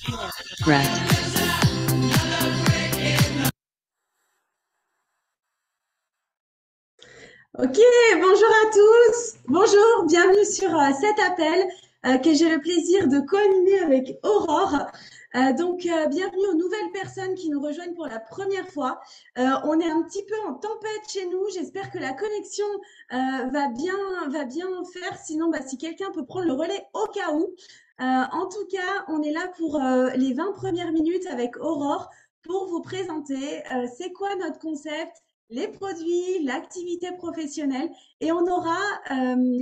Breath. Ok, bonjour à tous. Bonjour, bienvenue sur cet appel que j'ai le plaisir de co-animer avec Aurore. Bienvenue aux nouvelles personnes qui nous rejoignent pour la première fois. On est un petit peu en tempête chez nous. J'espère que la connexion va bien faire. Sinon, si quelqu'un peut prendre le relais au cas où. En tout cas, on est là pour les 20 premières minutes avec Aurore pour vous présenter c'est quoi notre concept, les produits, l'activité professionnelle. Et on aura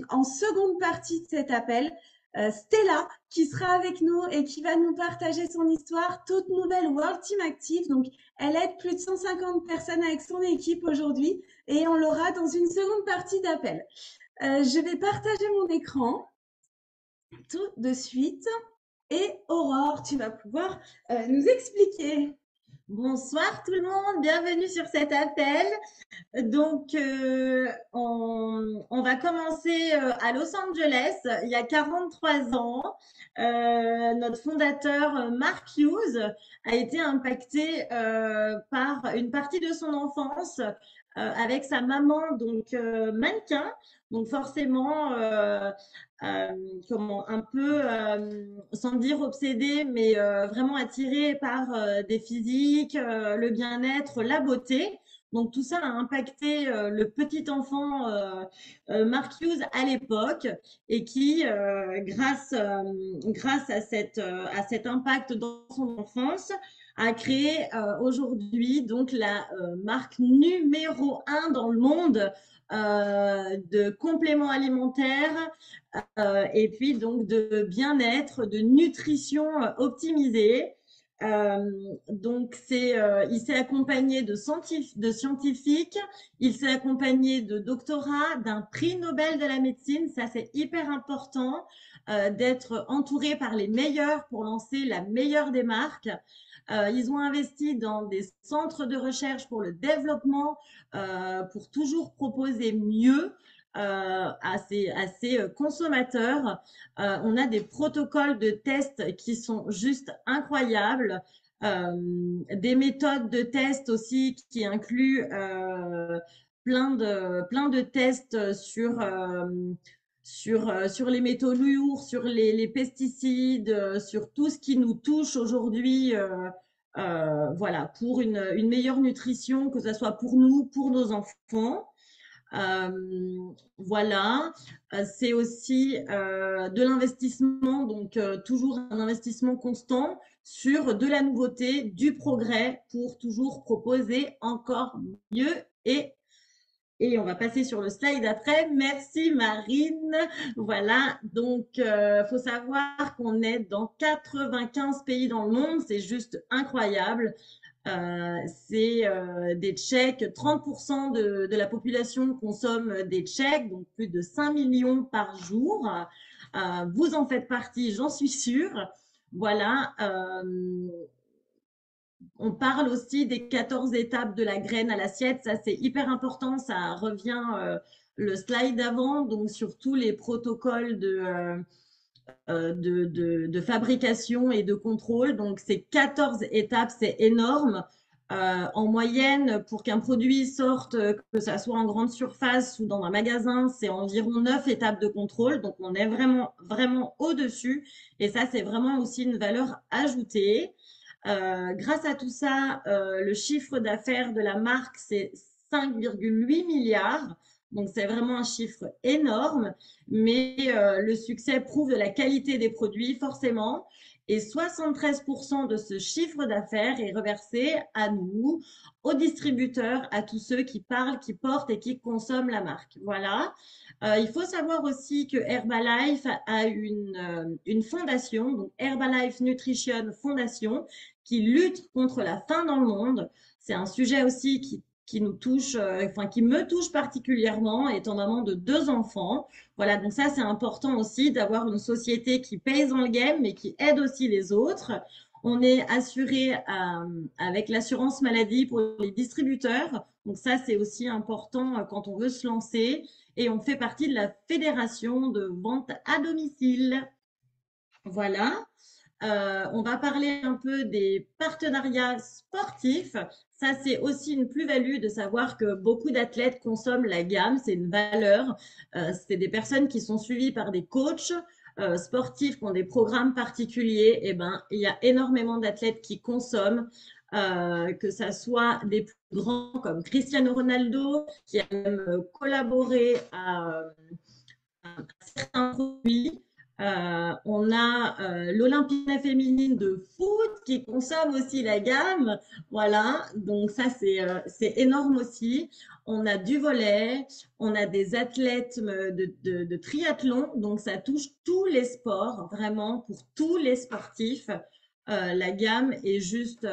en seconde partie de cet appel Stella qui sera avec nous et qui va nous partager son histoire, toute nouvelle World Team Active. Donc, elle aide plus de 150 personnes avec son équipe aujourd'hui et on l'aura dans une seconde partie d'appel. Je vais partager mon écran tout de suite et Aurore, tu vas pouvoir nous expliquer. Bonsoir tout le monde, bienvenue sur cet appel. On va commencer à Los Angeles, il y a 43 ans. Notre fondateur, Mark Hughes, a été impacté par une partie de son enfance avec sa maman, mannequin. Donc forcément, un peu, sans dire obsédé, mais vraiment attiré par des physiques, le bien-être, la beauté. Donc tout ça a impacté le petit enfant Mark Hughes à l'époque et qui, grâce à cet impact dans son enfance, a créé aujourd'hui donc la marque numéro 1 dans le monde de compléments alimentaires et puis donc de bien-être, de nutrition optimisée. Il s'est accompagné de scientifiques, il s'est accompagné de doctorats, d'un prix Nobel de la médecine. Ça, c'est hyper important d'être entouré par les meilleurs pour lancer la meilleure des marques. Ils ont investi dans des centres de recherche pour le développement, pour toujours proposer mieux à ces consommateurs. On a des protocoles de tests qui sont juste incroyables, des méthodes de tests aussi qui incluent plein de tests sur les métaux lourds, sur les pesticides, sur tout ce qui nous touche aujourd'hui. Voilà, pour une meilleure nutrition, que ce soit pour nous, pour nos enfants. Voilà, c'est aussi de l'investissement, toujours un investissement constant sur de la nouveauté, du progrès pour toujours proposer encore mieux. Et on va passer sur le slide après. Merci Marine. Voilà, faut savoir qu'on est dans 95 pays dans le monde, c'est juste incroyable. C'est des Tchèques, 30% de la population consomme des Tchèques, donc plus de 5 millions par jour. Vous en faites partie, j'en suis sûre. Voilà. On parle aussi des 14 étapes de la graine à l'assiette. Ça, c'est hyper important. Ça revient le slide d'avant, donc sur tous les protocoles de fabrication et de contrôle. Donc, c'est 14 étapes, c'est énorme. En moyenne, pour qu'un produit sorte, que ça soit en grande surface ou dans un magasin, c'est environ 9 étapes de contrôle. Donc, on est vraiment, vraiment au-dessus. Et ça, c'est vraiment aussi une valeur ajoutée. Grâce à tout ça, le chiffre d'affaires de la marque, c'est 5,8 milliards. Donc, c'est vraiment un chiffre énorme, mais le succès prouve de la qualité des produits, forcément. Et 73% de ce chiffre d'affaires est reversé à nous, aux distributeurs, à tous ceux qui parlent, qui portent et qui consomment la marque. Voilà. Il faut savoir aussi que Herbalife a une fondation, donc Herbalife Nutrition Foundation, qui lutte contre la faim dans le monde. C'est un sujet aussi qui nous touche, qui me touche particulièrement, étant maman de 2 enfants. Voilà, donc ça, c'est important aussi d'avoir une société qui pèse dans le game, mais qui aide aussi les autres. On est assuré avec l'assurance maladie pour les distributeurs. Donc ça, c'est aussi important quand on veut se lancer. Et on fait partie de la fédération de vente à domicile. Voilà. On va parler un peu des partenariats sportifs. Ça, c'est aussi une plus-value de savoir que beaucoup d'athlètes consomment la gamme. C'est une valeur. C'est des personnes qui sont suivies par des coachs sportifs qui ont des programmes particuliers. Et ben, il y a énormément d'athlètes qui consomment, que ça soit des plus grands comme Cristiano Ronaldo, qui a même collaboré à certains produits. On a l'Olympique féminine de foot qui consomme aussi la gamme. Voilà, donc ça, c'est énorme aussi. On a du volley, on a des athlètes de triathlon, donc ça touche tous les sports, vraiment pour tous les sportifs. La gamme est juste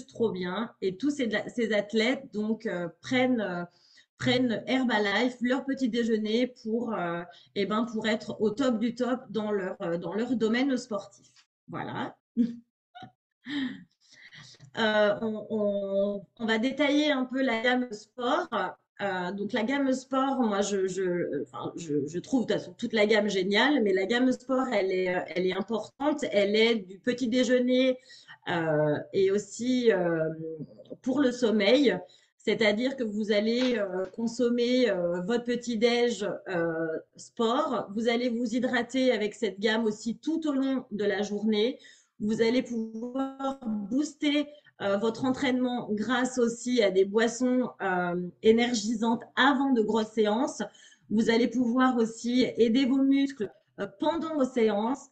trop bien. Et tous ces athlètes donc prennent Herbalife, leur petit déjeuner pour être au top du top dans leur domaine sportif. Voilà. On va détailler un peu la gamme sport. Donc la gamme sport, moi je trouve de toute façon toute la gamme géniale, mais la gamme sport, elle est importante. Elle est du petit déjeuner et aussi pour le sommeil. C'est-à-dire que vous allez consommer votre petit-déj sport, vous allez vous hydrater avec cette gamme aussi tout au long de la journée. Vous allez pouvoir booster votre entraînement grâce aussi à des boissons énergisantes avant de grosses séances. Vous allez pouvoir aussi aider vos muscles pendant vos séances,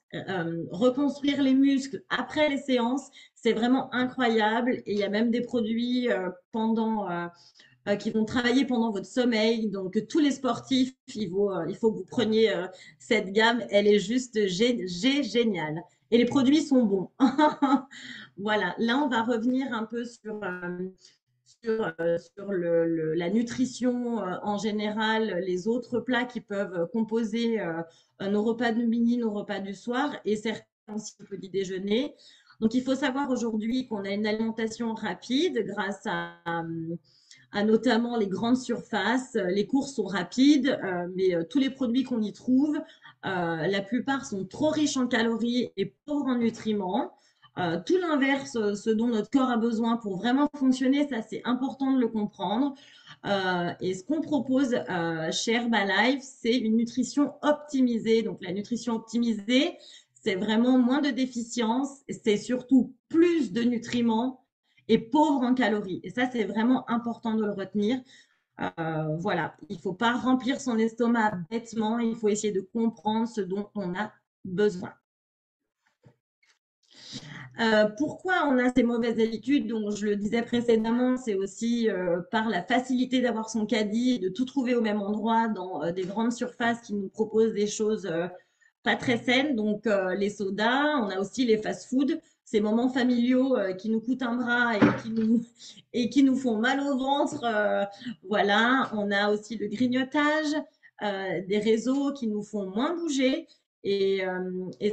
reconstruire les muscles après les séances. C'est vraiment incroyable. Et il y a même des produits qui vont travailler pendant votre sommeil. Donc, tous les sportifs, il faut que vous preniez cette gamme. Elle est juste géniale. Et les produits sont bons. Voilà, là, on va revenir un peu sur la nutrition en général, les autres plats qui peuvent composer nos repas de midi, nos repas du soir et certains aussi au petit déjeuner. Donc, il faut savoir aujourd'hui qu'on a une alimentation rapide grâce à notamment les grandes surfaces. Les courses sont rapides, mais tous les produits qu'on y trouve, la plupart sont trop riches en calories et pauvres en nutriments. Tout l'inverse, ce dont notre corps a besoin pour vraiment fonctionner, ça c'est important de le comprendre. Et ce qu'on propose chez Herbalife, c'est une nutrition optimisée. Donc la nutrition optimisée, c'est vraiment moins de déficiences, c'est surtout plus de nutriments et pauvre en calories. Et ça, c'est vraiment important de le retenir. Voilà, il ne faut pas remplir son estomac bêtement, il faut essayer de comprendre ce dont on a besoin. Pourquoi on a ces mauvaises habitudes? Donc, je le disais précédemment, c'est aussi par la facilité d'avoir son caddie et de tout trouver au même endroit dans des grandes surfaces qui nous proposent des choses pas très saines. Donc, les sodas, on a aussi les fast-foods, ces moments familiaux qui nous coûtent un bras et qui nous font mal au ventre. Voilà, on a aussi le grignotage, des réseaux qui nous font moins bouger. Et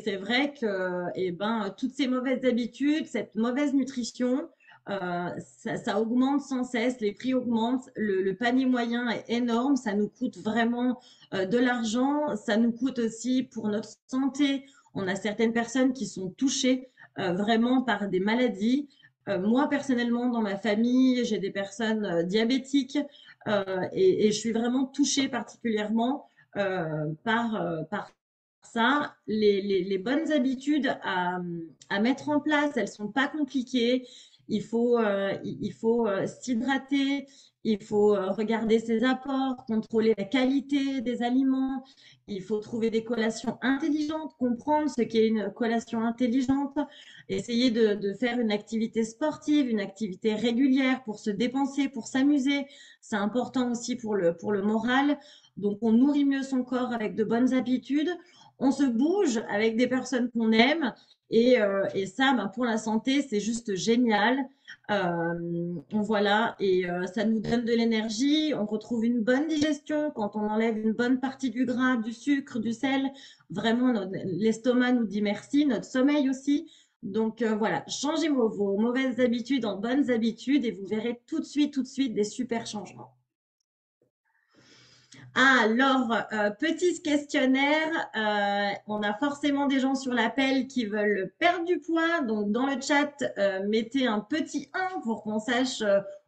c'est vrai que toutes ces mauvaises habitudes, cette mauvaise nutrition, ça augmente sans cesse, les prix augmentent, le panier moyen est énorme, ça nous coûte vraiment de l'argent, ça nous coûte aussi pour notre santé. On a certaines personnes qui sont touchées vraiment par des maladies. Moi, personnellement, dans ma famille, j'ai des personnes diabétiques et je suis vraiment touchée particulièrement par ça. Les bonnes habitudes à mettre en place, elles ne sont pas compliquées. Il faut s'hydrater, il faut regarder ses apports, contrôler la qualité des aliments, il faut trouver des collations intelligentes, comprendre ce qu'est une collation intelligente, essayer de faire une activité sportive, une activité régulière pour se dépenser, pour s'amuser. C'est important aussi pour le moral. Donc, on nourrit mieux son corps avec de bonnes habitudes. On se bouge avec des personnes qu'on aime et ça, pour la santé, c'est juste génial. Voilà, et ça nous donne de l'énergie. On retrouve une bonne digestion quand on enlève une bonne partie du gras, du sucre, du sel. Vraiment, l'estomac nous dit merci, notre sommeil aussi. Donc voilà, changez vos mauvaises habitudes en bonnes habitudes et vous verrez tout de suite des super changements. Alors, petit questionnaire, on a forcément des gens sur l'appel qui veulent perdre du poids. Donc, dans le chat, mettez un petit 1 pour qu'on sache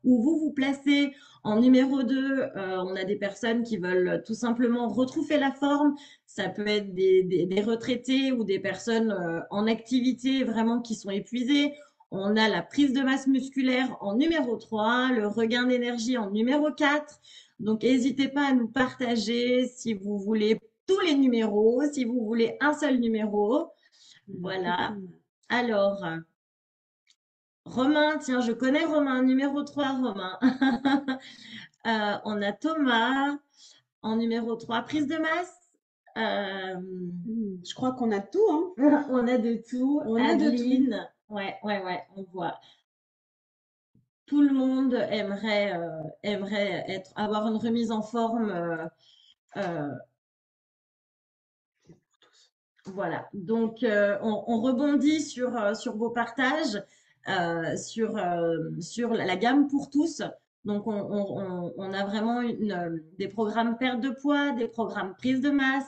où vous vous placez. En numéro 2, on a des personnes qui veulent tout simplement retrouver la forme. Ça peut être des retraités ou des personnes en activité vraiment qui sont épuisées. On a la prise de masse musculaire en numéro 3, le regain d'énergie en numéro 4. Donc, n'hésitez pas à nous partager si vous voulez tous les numéros, si vous voulez un seul numéro. Voilà. Alors, Romain, tiens, je connais Romain, numéro 3, Romain. On a Thomas en numéro 3, prise de masse. Je crois qu'on a tout, hein. On a de tout. On a de tout. Adeline, ouais, on voit. Tout le monde aimerait avoir une remise en forme. Voilà, donc on rebondit sur vos partages, sur la gamme pour tous. Donc on a vraiment des programmes perte de poids, des programmes prise de masse,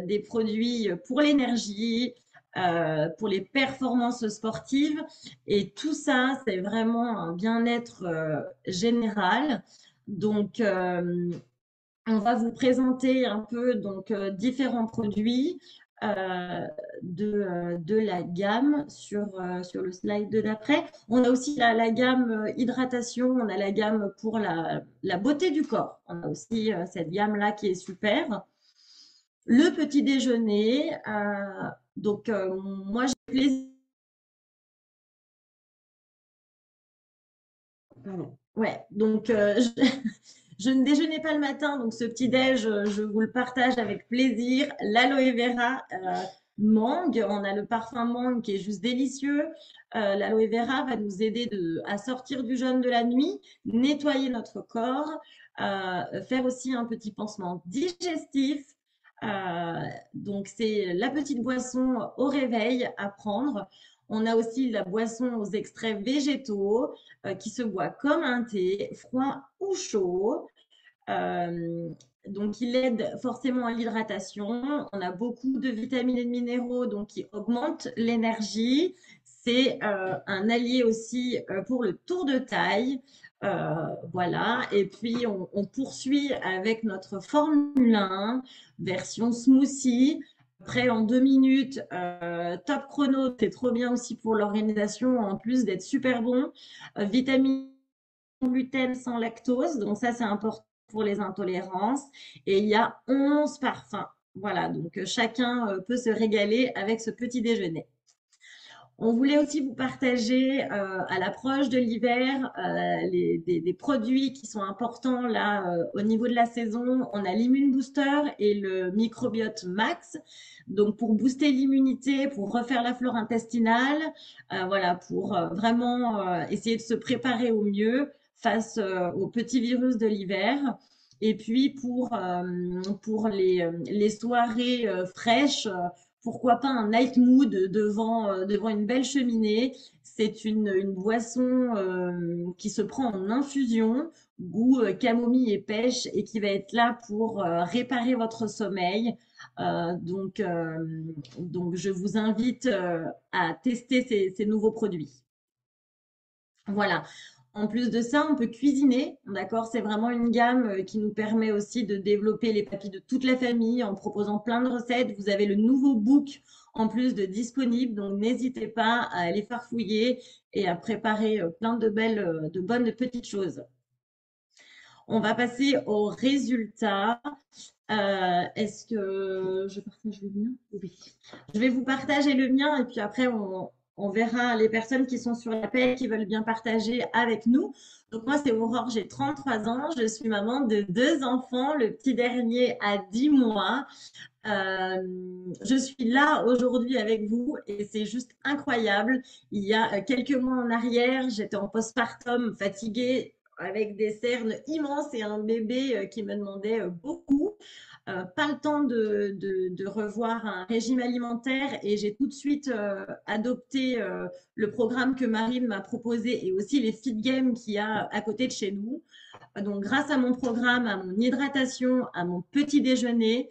des produits pour l'énergie, pour les performances sportives. Et tout ça, c'est vraiment un bien-être général. Donc, on va vous présenter un peu donc différents produits de la gamme sur le slide d'après. On a aussi la gamme hydratation, on a la gamme pour la beauté du corps. On a aussi cette gamme-là qui est super. Le petit déjeuner, donc moi j'ai plaisir. Pardon. Ouais, donc je ne déjeunais pas le matin, donc ce petit déj, je vous le partage avec plaisir. L'aloe vera mangue, on a le parfum mangue qui est juste délicieux. L'aloe vera va nous aider à sortir du jeûne de la nuit, nettoyer notre corps, faire aussi un petit pansement digestif. Donc c'est la petite boisson au réveil à prendre. On a aussi la boisson aux extraits végétaux qui se boit comme un thé, froid ou chaud. Donc, il aide forcément à l'hydratation. On a beaucoup de vitamines et de minéraux donc qui augmentent l'énergie. C'est un allié aussi pour le tour de taille. Voilà. Et puis, on poursuit avec notre Formule 1 version smoothie. Prêt en 2 minutes, top chrono, c'est trop bien aussi pour l'organisation, en plus d'être super bon. Vitamine gluten sans lactose, donc ça c'est important pour les intolérances. Et il y a 11 parfums. Voilà, donc chacun peut se régaler avec ce petit déjeuner. On voulait aussi vous partager à l'approche de l'hiver des produits qui sont importants là au niveau de la saison. On a l'Immune Booster et le Microbiote Max. Donc pour booster l'immunité, pour refaire la flore intestinale, voilà, pour vraiment essayer de se préparer au mieux face aux petits virus de l'hiver. Et puis pour les soirées fraîches, pourquoi pas un night mood devant une belle cheminée. C'est une boisson qui se prend en infusion, goût camomille et pêche, et qui va être là pour réparer votre sommeil. Donc, je vous invite à tester ces nouveaux produits. Voilà. En plus de ça, on peut cuisiner, d'accord? C'est vraiment une gamme qui nous permet aussi de développer les papilles de toute la famille en proposant plein de recettes. Vous avez le nouveau book en plus de disponible, donc n'hésitez pas à aller farfouiller et à préparer plein de bonnes petites choses. On va passer aux résultats. Est-ce que je partage le mien? Oui. Je vais vous partager le mien et puis après, on verra les personnes qui sont sur l'appel qui veulent bien partager avec nous. Donc moi, c'est Aurore, j'ai 33 ans, je suis maman de 2 enfants, le petit dernier a 10 mois. Je suis là aujourd'hui avec vous et c'est juste incroyable. Il y a quelques mois en arrière, j'étais en postpartum fatiguée avec des cernes immenses et un bébé qui me demandait beaucoup. Pas le temps de revoir un régime alimentaire et j'ai tout de suite adopté le programme que Marine m'a proposé et aussi les Fit Games qu'il y a à côté de chez nous. Donc, grâce à mon programme, à mon hydratation, à mon petit déjeuner,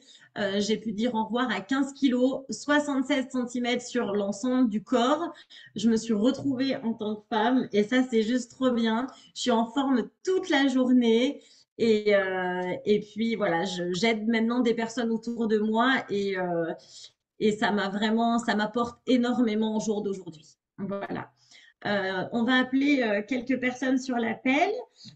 j'ai pu dire au revoir à 15 kilos, 76 cm sur l'ensemble du corps. Je me suis retrouvée en tant que femme et ça, c'est juste trop bien. Je suis en forme toute la journée. Et puis voilà, j'aide maintenant des personnes autour de moi et ça m'apporte énormément au jour d'aujourd'hui. Voilà. On va appeler quelques personnes sur l'appel.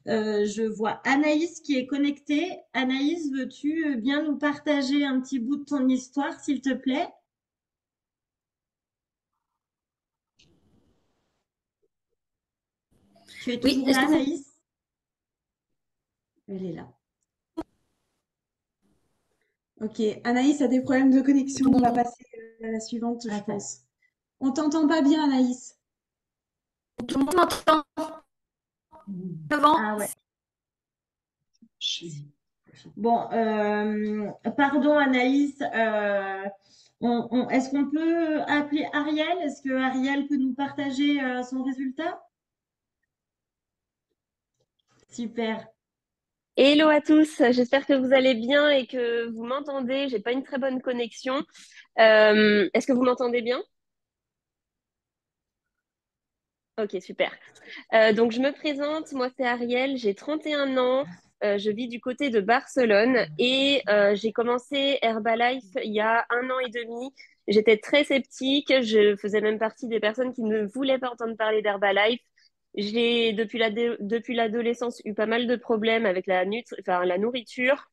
Je vois Anaïs qui est connectée. Anaïs, veux-tu bien nous partager un petit bout de ton histoire, s'il te plaît? Tu es Oui, toujours est-ce là, que vous... Anaïs? Elle est là. Ok, Anaïs a des problèmes de connexion. Tout On bon. va passer à la suivante, je Attends. pense. On t'entend pas bien, Anaïs. Tout le monde m'entend devant. Ah ouais. Bon, pardon Anaïs, est-ce qu'on peut appeler Ariel? Est-ce que Ariel peut nous partager son résultat? Super. Hello à tous, j'espère que vous allez bien et que vous m'entendez. J'ai pas une très bonne connexion. Est-ce que vous m'entendez bien? Ok, super. Donc je me présente, moi c'est Ariel, j'ai 31 ans, je vis du côté de Barcelone et j'ai commencé Herbalife il y a 1 an et demi. J'étais très sceptique, je faisais même partie des personnes qui ne voulaient pas entendre parler d'Herbalife. J'ai depuis l'adolescence eu pas mal de problèmes avec la nourriture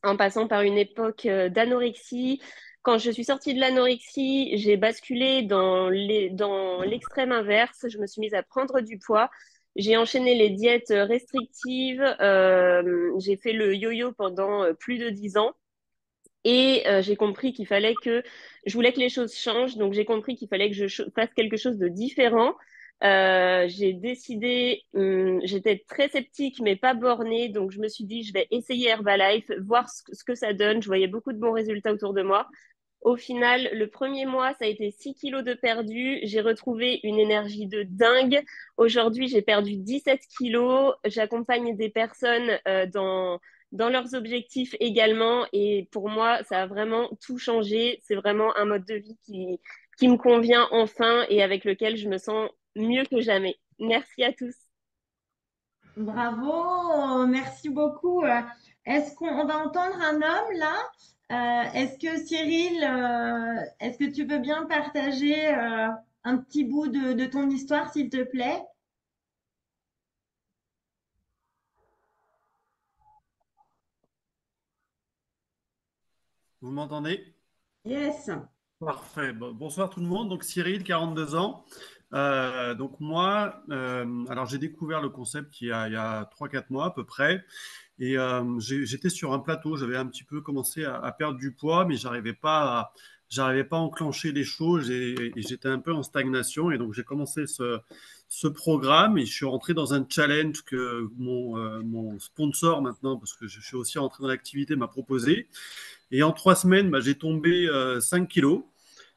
en passant par une époque d'anorexie. Quand je suis sortie de l'anorexie, j'ai basculé dans l'extrême inverse. Je me suis mise à prendre du poids. J'ai enchaîné les diètes restrictives. J'ai fait le yo-yo pendant plus de 10 ans. Et j'ai compris qu'il fallait que je voulais que les choses changent, donc j'ai compris qu'il fallait que fasse quelque chose de différent. J'ai décidé, j'étais très sceptique mais pas bornée, donc je me suis dit je vais essayer Herbalife, voir ce que ça donne. Je voyais beaucoup de bons résultats autour de moi. Au final, le premier mois, ça a été 6 kilos de perdu. J'ai retrouvé une énergie de dingue. Aujourd'hui, j'ai perdu 17 kilos. J'accompagne des personnes dans leurs objectifs également. Et pour moi, ça a vraiment tout changé. C'est vraiment un mode de vie qui me convient enfin et avec lequel je me sens mieux que jamais. Merci à tous. Bravo, merci beaucoup. Est-ce qu'on va entendre un homme là? Est-ce que Cyril, est-ce que tu veux bien partager un petit bout de ton histoire, s'il te plaît? Vous m'entendez? Yes. Parfait. Bonsoir tout le monde. Donc Cyril, 42 ans. Donc moi, alors j'ai découvert le concept il y a 3-4 mois à peu près. Et j'étais sur un plateau. J'avais un petit peu commencé à perdre du poids, mais j'arrivais pas à enclencher les choses et j'étais un peu en stagnation. Et donc j'ai commencé ce programme et je suis rentré dans un challenge que mon sponsor maintenant, parce que je suis aussi rentré dans l'activité, m'a proposé. Et en 3 semaines, bah, j'ai tombé 5 kilos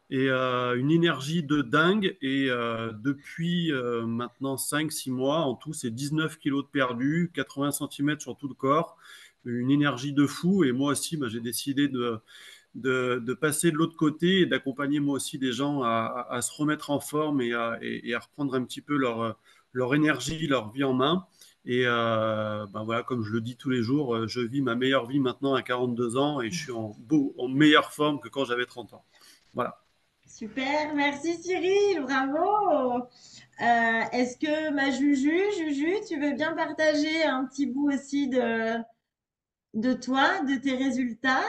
et une énergie de dingue. Et depuis maintenant 5-6 mois, en tout, c'est 19 kilos de perdu, 80 centimètres sur tout le corps, une énergie de fou. Et moi aussi, bah, j'ai décidé de passer de l'autre côté et d'accompagner moi aussi des gens à se remettre en forme et à reprendre un petit peu leur énergie, leur vie en main. Et ben voilà, comme je le dis tous les jours, je vis ma meilleure vie maintenant à 42 ans et je suis en meilleure forme que quand j'avais 30 ans. Voilà. Super, merci Cyril, bravo. Est-ce que ma Juju, tu veux bien partager un petit bout aussi de toi, de tes résultats?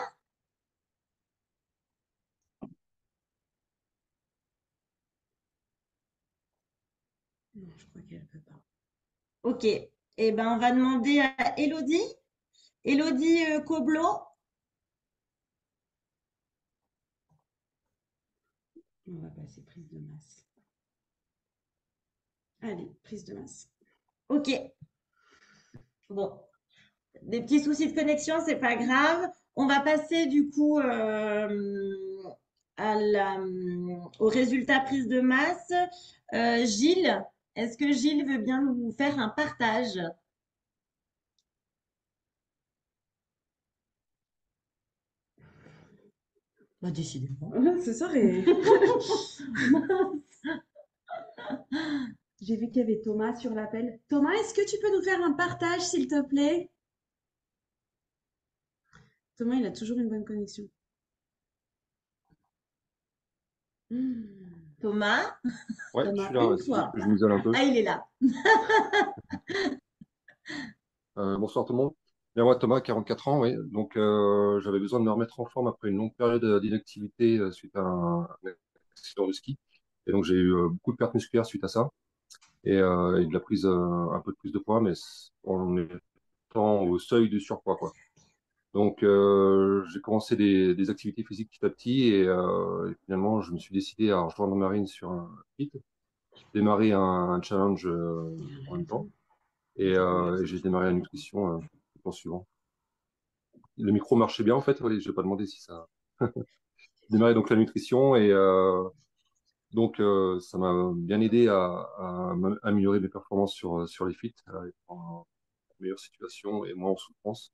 Non, je crois qu'elle peut pas. Ok, eh ben, on va demander à Elodie. Elodie Coblo. On va passer prise de masse. Allez, prise de masse. Ok, bon, des petits soucis de connexion, c'est pas grave. On va passer du coup au résultat prise de masse. Gilles, est-ce que Gilles veut bien nous faire un partage? Bah, décidément. Ce soir est... J'ai vu qu'il y avait Thomas sur l'appel. Thomas, est-ce que tu peux nous faire un partage, s'il te plaît? Thomas, il a toujours une bonne connexion. Thomas, Ouais, je Thomas, suis là, une ouais, fois. je m'isole un peu. ah, il est là. Bonsoir tout le monde. Bien, moi, Thomas, 44 ans, oui. Donc, j'avais besoin de me remettre en forme après une longue période d'inactivité suite à un accident de ski. Et donc, j'ai eu beaucoup de pertes musculaires suite à ça. Et de la prise, un peu de plus de poids, mais en étant au seuil du surpoids, quoi. Donc, j'ai commencé des activités physiques petit à petit et finalement, je me suis décidé à rejoindre Marine sur un site, démarrer un challenge en même temps. Et j'ai démarré la nutrition le temps suivant. Le micro marchait bien en fait, oui, je n'ai pas demandé si ça. J'ai démarré donc la nutrition et ça m'a bien aidé à améliorer mes performances sur les feats, à être en meilleure situation et moins en souffrance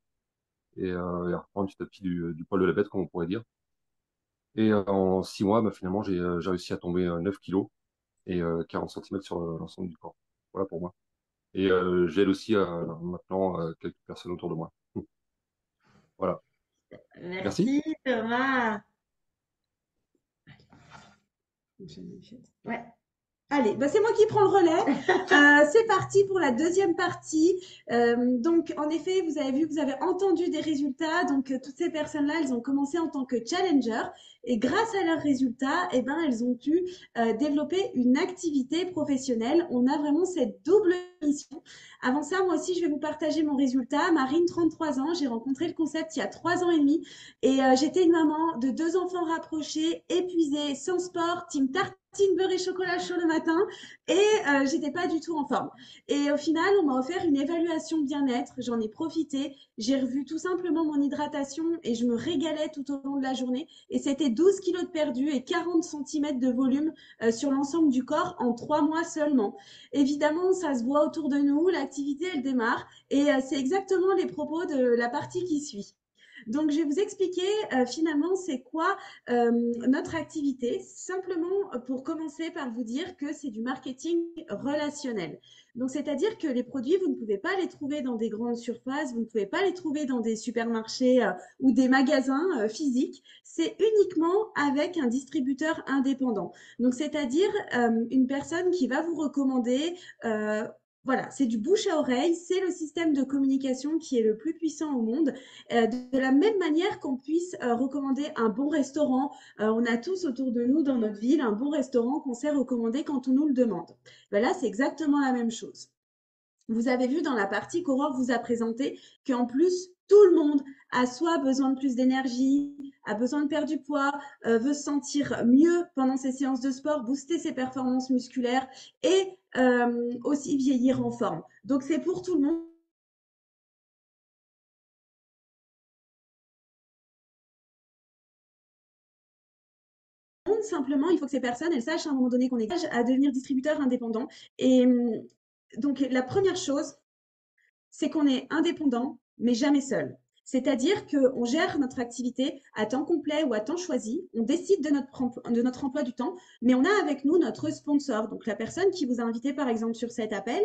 et à reprendre petit à petit du poil de la bête, comme on pourrait dire. Et en 6 mois, bah, finalement, j'ai réussi à tomber 9 kilos et 40 centimètres sur l'ensemble du corps. Voilà pour moi. Et j'aide aussi maintenant quelques personnes autour de moi. Voilà. Merci. Merci, Thomas. Ouais. Allez, bah c'est moi qui prends le relais. C'est parti pour la deuxième partie. Donc, en effet, vous avez vu, vous avez entendu des résultats. Donc, toutes ces personnes-là, elles ont commencé en tant que challenger. Et grâce à leurs résultats, eh ben, elles ont pu développer une activité professionnelle. On a vraiment cette double mission. Avant ça, moi aussi, je vais vous partager mon résultat. Marine, 33 ans. J'ai rencontré le concept il y a 3 ans et demi. Et j'étais une maman de 2 enfants rapprochés, épuisée, sans sport, team tartine, beurre et chocolat chaud le matin et j'étais pas du tout en forme. Et au final, on m'a offert une évaluation bien-être. J'en ai profité. J'ai revu tout simplement mon hydratation et je me régalais tout au long de la journée. Et c'était 12 kilos de perdu et 40 centimètres de volume sur l'ensemble du corps en 3 mois seulement. Évidemment, ça se voit autour de nous. L'activité, elle démarre et c'est exactement les propos de la partie qui suit. Donc, je vais vous expliquer finalement c'est quoi notre activité, simplement pour commencer par vous dire que c'est du marketing relationnel. Donc, c'est-à-dire que les produits, vous ne pouvez pas les trouver dans des grandes surfaces, vous ne pouvez pas les trouver dans des supermarchés ou des magasins physiques. C'est uniquement avec un distributeur indépendant. Donc, c'est-à-dire une personne qui va vous recommander voilà, c'est du bouche à oreille, c'est le système de communication qui est le plus puissant au monde. De la même manière qu'on puisse recommander un bon restaurant, on a tous autour de nous dans notre ville un bon restaurant qu'on sait recommander quand on nous le demande. Ben là, c'est exactement la même chose. Vous avez vu dans la partie qu'Aurore vous a présenté qu'en plus, tout le monde a soit besoin de plus d'énergie, a besoin de perdre du poids, veut se sentir mieux pendant ses séances de sport, booster ses performances musculaires et aussi vieillir en forme. Donc, c'est pour tout le monde. Simplement, il faut que ces personnes, elles sachent à un moment donné qu'on est à devenir distributeur indépendant. Et donc, la première chose, c'est qu'on est indépendant, mais jamais seul. C'est-à-dire qu'on gère notre activité à temps complet ou à temps choisi, on décide de notre emploi du temps, mais on a avec nous notre sponsor, donc la personne qui vous a invité par exemple sur cet appel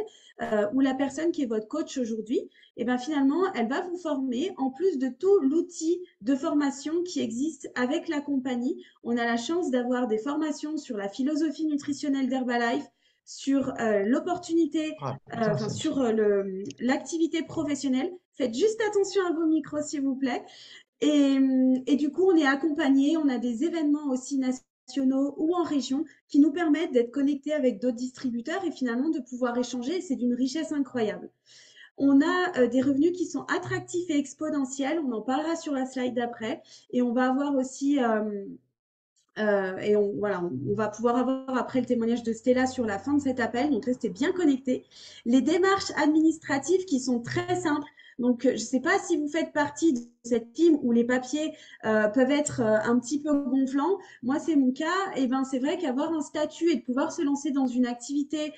ou la personne qui est votre coach aujourd'hui, et bien finalement, elle va vous former en plus de tout l'outil de formation qui existe avec la compagnie. On a la chance d'avoir des formations sur la philosophie nutritionnelle d'Herbalife, sur l'opportunité, sur l'activité professionnelle. Faites juste attention à vos micros, s'il vous plaît. Et du coup, on est accompagné, on a des événements aussi nationaux ou en région qui nous permettent d'être connectés avec d'autres distributeurs et finalement de pouvoir échanger. C'est d'une richesse incroyable. On a des revenus qui sont attractifs et exponentiels. On en parlera sur la slide d'après. Et on va avoir aussi... et voilà, on va pouvoir avoir après le témoignage de Stella sur la fin de cet appel, donc restez bien connectés. Les démarches administratives qui sont très simples, Donc, je ne sais pas si vous faites partie de cette team où les papiers peuvent être un petit peu gonflants. Moi, c'est mon cas. Et ben, c'est vrai qu'avoir un statut et de pouvoir se lancer dans une activité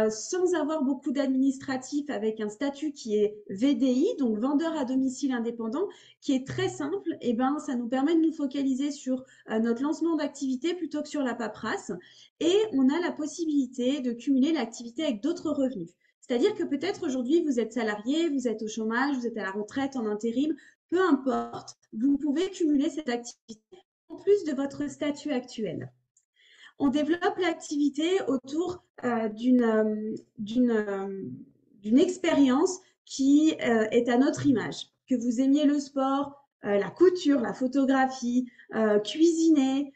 sans avoir beaucoup d'administratifs, avec un statut qui est VDI, donc vendeur à domicile indépendant, qui est très simple, et ben, ça nous permet de nous focaliser sur notre lancement d'activité plutôt que sur la paperasse. Et on a la possibilité de cumuler l'activité avec d'autres revenus. C'est-à-dire que peut-être aujourd'hui, vous êtes salarié, vous êtes au chômage, vous êtes à la retraite, en intérim, peu importe, vous pouvez cumuler cette activité en plus de votre statut actuel. On développe l'activité autour d'une expérience qui est à notre image. Que vous aimiez le sport, la couture, la photographie, cuisiner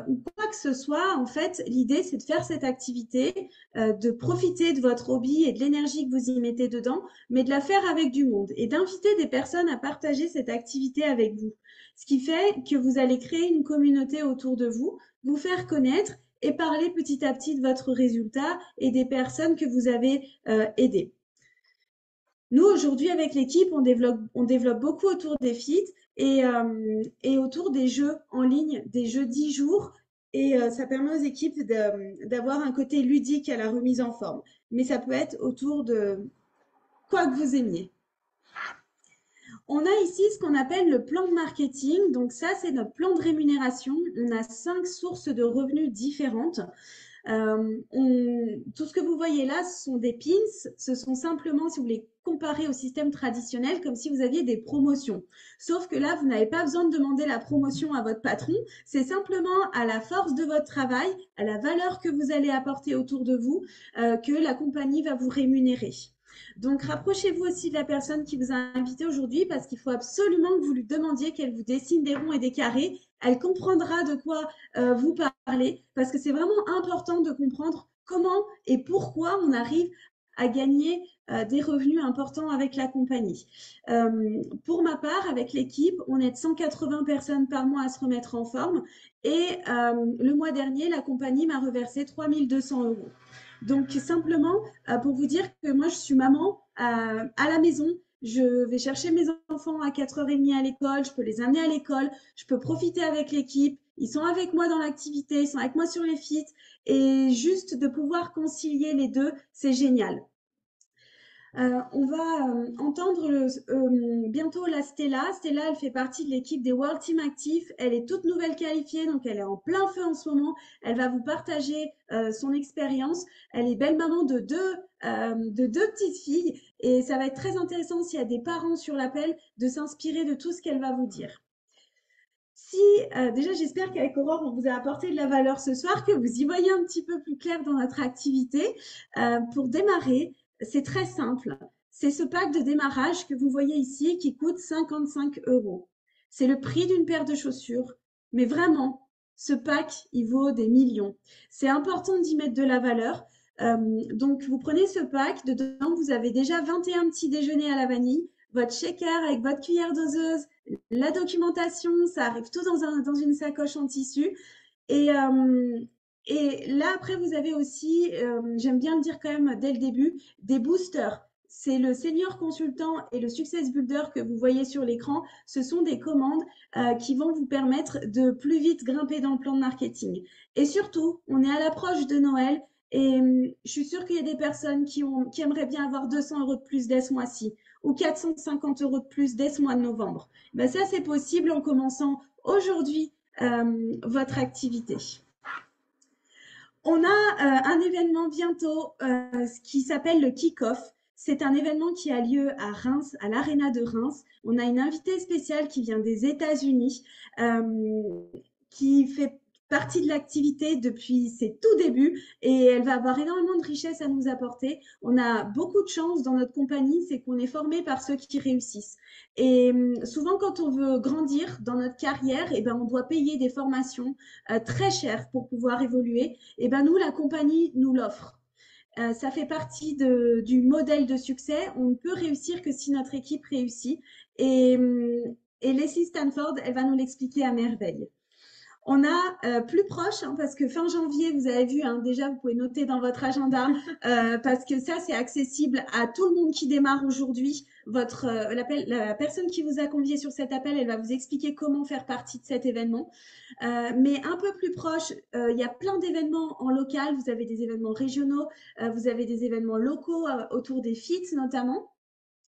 ou quoi que ce soit, en fait, l'idée, c'est de faire cette activité, de profiter de votre hobby et de l'énergie que vous y mettez dedans, mais de la faire avec du monde et d'inviter des personnes à partager cette activité avec vous. Ce qui fait que vous allez créer une communauté autour de vous, vous faire connaître et parler petit à petit de votre résultat et des personnes que vous avez aidées. Nous, aujourd'hui, avec l'équipe, on développe beaucoup autour des FIT et autour des jeux en ligne, des jeux 10 jours. Et ça permet aux équipes d'avoir un côté ludique à la remise en forme. Mais ça peut être autour de quoi que vous aimiez. On a ici ce qu'on appelle le plan de marketing. Donc ça, c'est notre plan de rémunération. On a 5 sources de revenus différentes. Tout ce que vous voyez là, ce sont des pins. Ce sont simplement, si vous voulez comparer au système traditionnel, comme si vous aviez des promotions. Sauf que là, vous n'avez pas besoin de demander la promotion à votre patron. C'est simplement à la force de votre travail, à la valeur que vous allez apporter autour de vous, que la compagnie va vous rémunérer. Donc, rapprochez-vous aussi de la personne qui vous a invité aujourd'hui parce qu'il faut absolument que vous lui demandiez qu'elle vous dessine des ronds et des carrés. Elle comprendra de quoi vous parlez parce que c'est vraiment important de comprendre comment et pourquoi on arrive à gagner des revenus importants avec la compagnie. Pour ma part, avec l'équipe, on est de 180 personnes par mois à se remettre en forme et le mois dernier, la compagnie m'a reversé 3 200 €. Donc, simplement, pour vous dire que moi, je suis maman à la maison. Je vais chercher mes enfants à 4h30 à l'école. Je peux les amener à l'école. Je peux profiter avec l'équipe. Ils sont avec moi dans l'activité. Ils sont avec moi sur les FIT. Et juste de pouvoir concilier les deux, c'est génial. On va entendre bientôt la Stella. Stella, elle fait partie de l'équipe des World Team Actifs. Elle est toute nouvelle qualifiée, donc elle est en plein feu en ce moment. Elle va vous partager son expérience. Elle est belle maman de deux petites filles et ça va être très intéressant s'il y a des parents sur l'appel de s'inspirer de tout ce qu'elle va vous dire. Déjà, j'espère qu'avec Aurore, on vous a apporté de la valeur ce soir, que vous y voyez un petit peu plus clair dans notre activité. Pour démarrer, c'est très simple. C'est ce pack de démarrage que vous voyez ici qui coûte 55 €. C'est le prix d'une paire de chaussures. Mais vraiment, ce pack, il vaut des millions. C'est important d'y mettre de la valeur. Donc, vous prenez ce pack. Dedans, vous avez déjà 21 petits déjeuners à la vanille, votre shaker avec votre cuillère doseuse, la documentation, ça arrive tout dans une sacoche en tissu. Et là, après, vous avez aussi, j'aime bien le dire quand même dès le début, des boosters. C'est le senior consultant et le success builder que vous voyez sur l'écran. Ce sont des commandes qui vont vous permettre de plus vite grimper dans le plan de marketing. Et surtout, on est à l'approche de Noël et je suis sûre qu'il y a des personnes qui aimeraient bien avoir 200 € de plus dès ce mois-ci ou 450 € de plus dès ce mois de novembre. Ben ça, c'est possible en commençant aujourd'hui votre activité. On a un événement bientôt qui s'appelle le Kick-Off. C'est un événement qui a lieu à Reims, à l'Arena de Reims. On a une invitée spéciale qui vient des États-Unis, qui fait partie de l'activité depuis ses tout débuts et elle va avoir énormément de richesses à nous apporter. On a beaucoup de chance dans notre compagnie, c'est qu'on est formé par ceux qui réussissent. Et souvent, quand on veut grandir dans notre carrière, eh ben, on doit payer des formations très chères pour pouvoir évoluer. Et ben, nous, la compagnie nous l'offre. Ça fait partie du modèle de succès. On ne peut réussir que si notre équipe réussit. Et Leslie Stanford, elle va nous l'expliquer à merveille. On a plus proche, hein, parce que fin janvier, vous avez vu, hein, déjà, vous pouvez noter dans votre agenda, parce que ça, c'est accessible à tout le monde qui démarre aujourd'hui. La personne qui vous a convié sur cet appel, elle va vous expliquer comment faire partie de cet événement. Mais un peu plus proche, il y a plein d'événements en local. Vous avez des événements régionaux, vous avez des événements locaux autour des FIT notamment.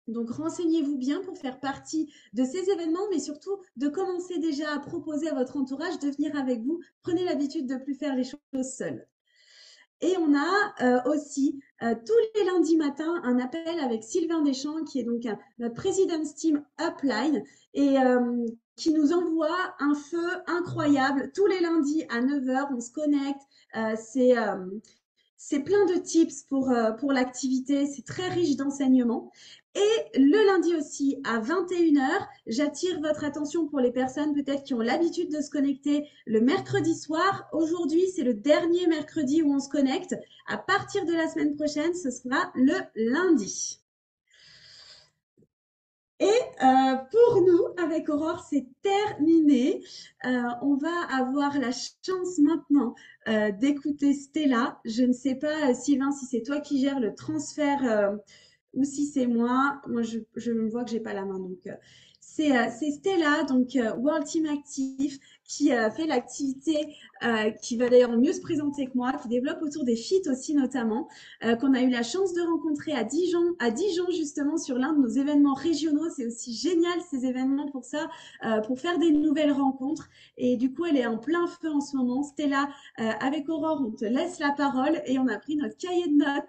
Donc, renseignez-vous bien pour faire partie de ces événements, mais surtout de commencer déjà à proposer à votre entourage de venir avec vous. Prenez l'habitude de ne plus faire les choses seules. Et on a aussi tous les lundis matins un appel avec Sylvain Deschamps, qui est donc notre President's Team Upline, et qui nous envoie un feu incroyable. Tous les lundis à 9h, on se connecte. C'est plein de tips pour l'activité, c'est très riche d'enseignements. Et le lundi aussi, à 21h, j'attire votre attention pour les personnes peut-être qui ont l'habitude de se connecter le mercredi soir. Aujourd'hui, c'est le dernier mercredi où on se connecte. À partir de la semaine prochaine, ce sera le lundi. Et pour nous, avec Aurore, c'est terminé. On va avoir la chance maintenant d'écouter Stella. Je ne sais pas, Sylvain, si c'est toi qui gères le transfert ou si c'est moi. Moi, je vois que je n'ai pas la main. Donc, c'est Stella, donc World Team Active, qui fait l'activité, qui va d'ailleurs mieux se présenter que moi, qui développe autour des FIT aussi notamment, qu'on a eu la chance de rencontrer à Dijon justement sur l'un de nos événements régionaux. C'est aussi génial ces événements pour ça, pour faire des nouvelles rencontres. Et du coup, elle est en plein feu en ce moment. Stella, avec Aurore, on te laisse la parole et on a pris notre cahier de notes.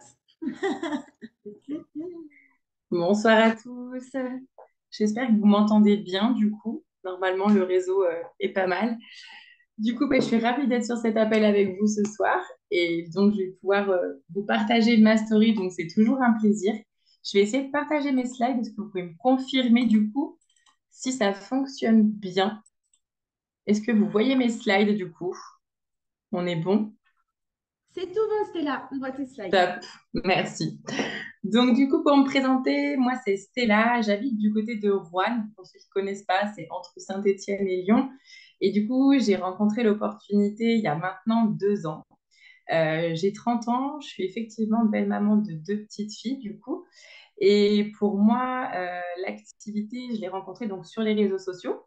Bonsoir à tous. J'espère que vous m'entendez bien du coup. Normalement, le réseau est pas mal. Du coup, je suis ravie d'être sur cet appel avec vous ce soir. Et donc, je vais pouvoir vous partager ma story. Donc, c'est toujours un plaisir. Je vais essayer de partager mes slides. Est-ce que vous pouvez me confirmer du coup si ça fonctionne bien? Est-ce que vous voyez mes slides du coup? On est bon? C'est tout bon, Stella. On voit tes slides. Top, merci. Donc, du coup, pour me présenter, moi, c'est Stella. J'habite du côté de Roanne. Pour ceux qui ne connaissent pas, c'est entre Saint-Étienne et Lyon. Et du coup, j'ai rencontré l'opportunité il y a maintenant 2 ans. J'ai 30 ans. Je suis effectivement belle-maman de 2 petites filles, du coup. Et pour moi, l'activité, je l'ai rencontrée donc sur les réseaux sociaux.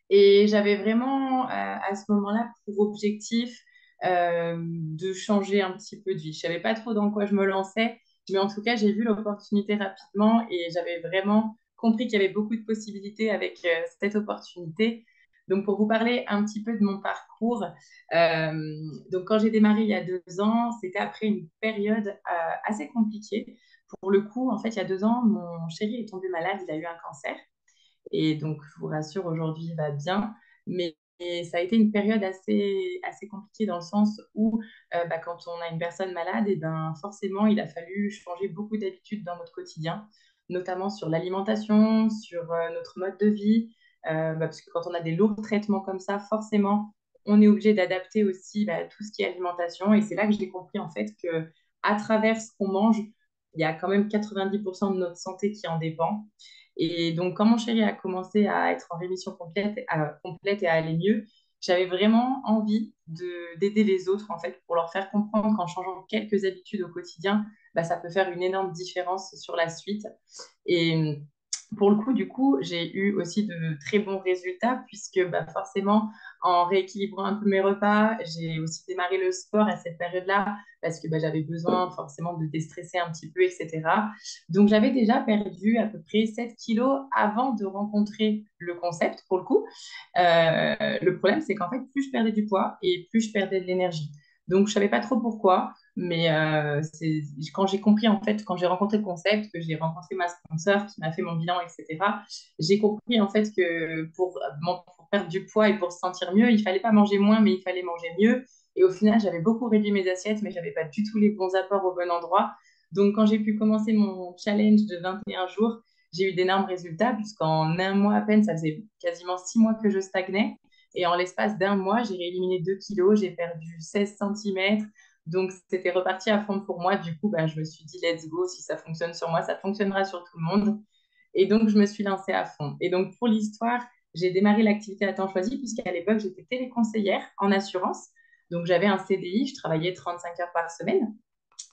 Et j'avais vraiment, à ce moment-là, pour objectif de changer un petit peu de vie. Je ne savais pas trop dans quoi je me lançais, mais en tout cas, j'ai vu l'opportunité rapidement et j'avais vraiment compris qu'il y avait beaucoup de possibilités avec cette opportunité. Donc, pour vous parler un petit peu de mon parcours, donc quand j'ai démarré il y a 2 ans, c'était après une période assez compliquée. Pour le coup, en fait, il y a 2 ans, mon chéri est tombé malade, il a eu un cancer. Et donc, je vous rassure, aujourd'hui, il va bien. Mais ça a été une période assez compliquée dans le sens où, quand on a une personne malade, et ben, forcément, il a fallu changer beaucoup d'habitudes dans notre quotidien, notamment sur l'alimentation, sur notre mode de vie. Parce que quand on a des lourds traitements comme ça, forcément, on est obligé d'adapter aussi tout ce qui est alimentation. Et c'est là que j'ai compris, en fait, que à travers ce qu'on mange, il y a quand même 90% de notre santé qui en dépend. Et donc, quand mon chéri a commencé à être en rémission complète et à aller mieux, j'avais vraiment envie d'aider les autres, en fait, pour leur faire comprendre qu'en changeant quelques habitudes au quotidien, ça peut faire une énorme différence sur la suite. Et pour le coup, du coup, j'ai eu aussi de très bons résultats puisque forcément, en rééquilibrant un peu mes repas, j'ai aussi démarré le sport à cette période-là parce que j'avais besoin forcément de déstresser un petit peu, etc. Donc, j'avais déjà perdu à peu près 7 kilos avant de rencontrer le concept, pour le coup. Le problème, c'est qu'en fait, plus je perdais du poids et plus je perdais de l'énergie. Donc, je ne savais pas trop pourquoi, mais c'est quand j'ai compris, en fait, quand j'ai rencontré le concept, que j'ai rencontré ma sponsor qui m'a fait mon bilan, etc., j'ai compris, en fait, que pour perdre du poids et pour se sentir mieux, il ne fallait pas manger moins, mais il fallait manger mieux. Et au final, j'avais beaucoup réduit mes assiettes, mais je n'avais pas du tout les bons apports au bon endroit. Donc, quand j'ai pu commencer mon challenge de 21 jours, j'ai eu d'énormes résultats, puisqu'en un mois à peine, ça faisait quasiment 6 mois que je stagnais. Et en l'espace d'un mois, j'ai rééliminé 2 kilos, j'ai perdu 16 centimètres. Donc, c'était reparti à fond pour moi. Du coup, je me suis dit, let's go, si ça fonctionne sur moi, ça fonctionnera sur tout le monde. Et donc, je me suis lancée à fond. Et donc, pour l'histoire, j'ai démarré l'activité à temps choisi puisqu'à l'époque, j'étais téléconseillère en assurance. Donc, j'avais un CDI, je travaillais 35 heures par semaine.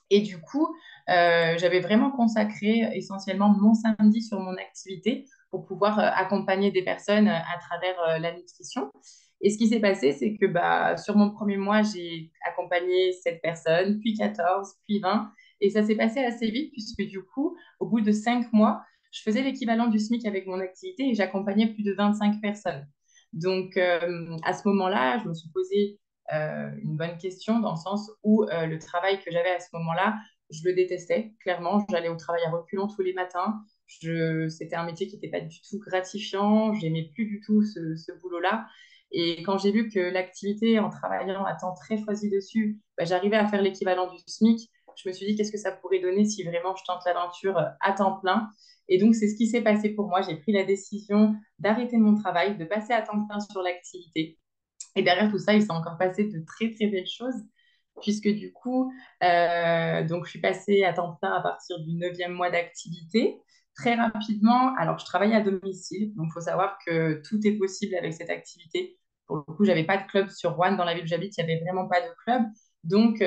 Et du coup, j'avais vraiment consacré essentiellement mon samedi sur mon activité pour pouvoir accompagner des personnes à travers la nutrition. Et ce qui s'est passé, c'est que bah, sur mon premier mois, j'ai accompagné 7 personnes, puis 14, puis 20. Et ça s'est passé assez vite puisque du coup, au bout de 5 mois, je faisais l'équivalent du SMIC avec mon activité et j'accompagnais plus de 25 personnes. Donc, à ce moment-là, je me suis posé une bonne question dans le sens où le travail que j'avais à ce moment-là, je le détestais, clairement. J'allais au travail à reculons tous les matins. C'était un métier qui n'était pas du tout gratifiant. J'aimais plus du tout ce boulot-là. Et quand j'ai vu que l'activité, en travaillant à temps très choisi dessus, bah, j'arrivais à faire l'équivalent du SMIC, je me suis dit qu'est-ce que ça pourrait donner si vraiment je tente l'aventure à temps plein. Et donc, c'est ce qui s'est passé pour moi. J'ai pris la décision d'arrêter mon travail, de passer à temps plein sur l'activité. Et derrière tout ça, il s'est encore passé de très, très belles choses, puisque du coup, donc je suis passée à temps plein à partir du 9e mois d'activité. Très rapidement, alors je travaille à domicile, donc il faut savoir que tout est possible avec cette activité. Pour le coup, j'avais pas de club sur Rouen, dans la ville où j'habite, il n'y avait vraiment pas de club. Donc,